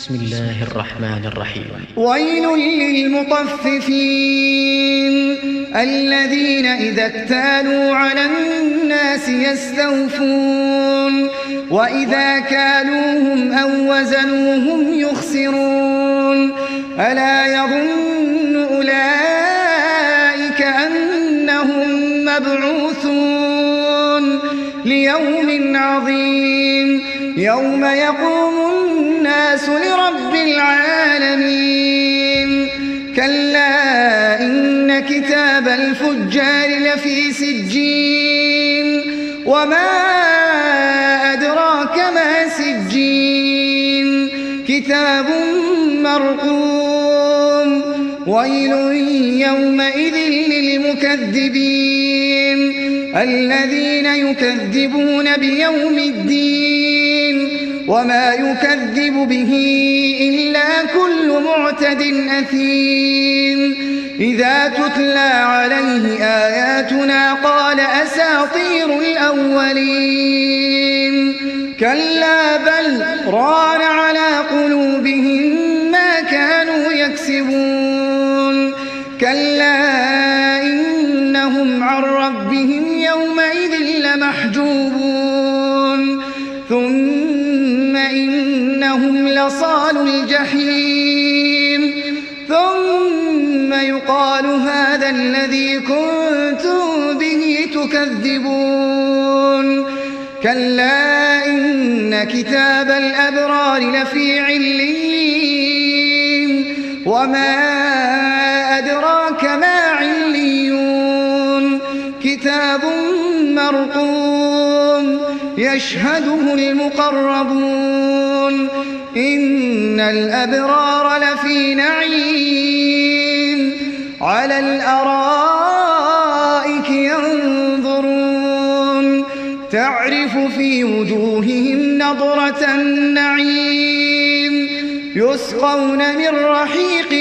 بسم الله الرحمن الرحيم. ويل للمطففين الذين إذا اكتالوا على الناس يستوفون وإذا كالوهم أو وزنوهم يخسرون ألا يظن أولئك أنهم مبعوثون ليوم عظيم يوم يقوم الناس لرب العالمين كلا إن كتاب الفجار لفي سجين وما أدراك ما سجين كتاب مرقوم ويل يومئذ للمكذبين الذين يكذبون بيوم الدين وما يكذب به إلا كل معتد أثيم إذا تتلى عليه آياتنا قال أساطير الأولين كلا بل ران على قلوبهم ما كانوا يكسبون كلا إنهم عن ربهم يومئذ لمحجوبون ثم إنهم لصالوا الجحيم ثم يقال هذا الذي كنتم به تكذبون كلا إن كتاب الأبرار لفي عليين وما أدراك ما عليون كتاب مرقوم يشهده المقربون إن الأبرار لفي نعيم على الأرائك ينظرون تعرف في وجوههم نضرة النعيم يسقون من رحيق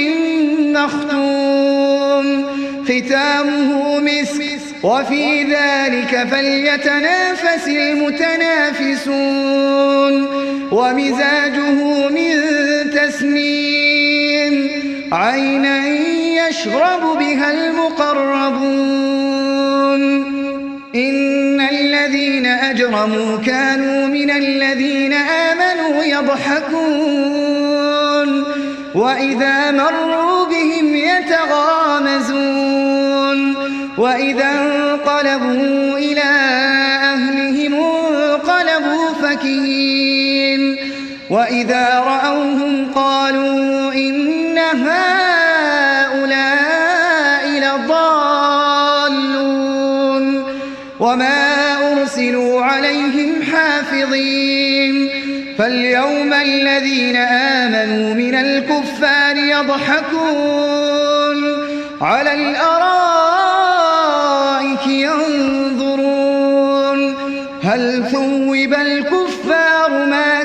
مختوم ختامه مسك وفي ذلك فليتنافس المتنافسون ومزاجه من تسنيم عينا يشرب بها المقربون إن الذين أجرموا كانوا من الذين آمنوا يضحكون وإذا مروا بهم يتغامزون وإذا انقلبوا إلى أهلهم انقلبوا فكهين وإذا رأوهم قالوا إن هؤلاء لضالون وما أرسلوا عليهم حافظين فاليوم الذين آمنوا من الكفار يضحكون على الأرائك ينظرون هل ثوب الكفار ما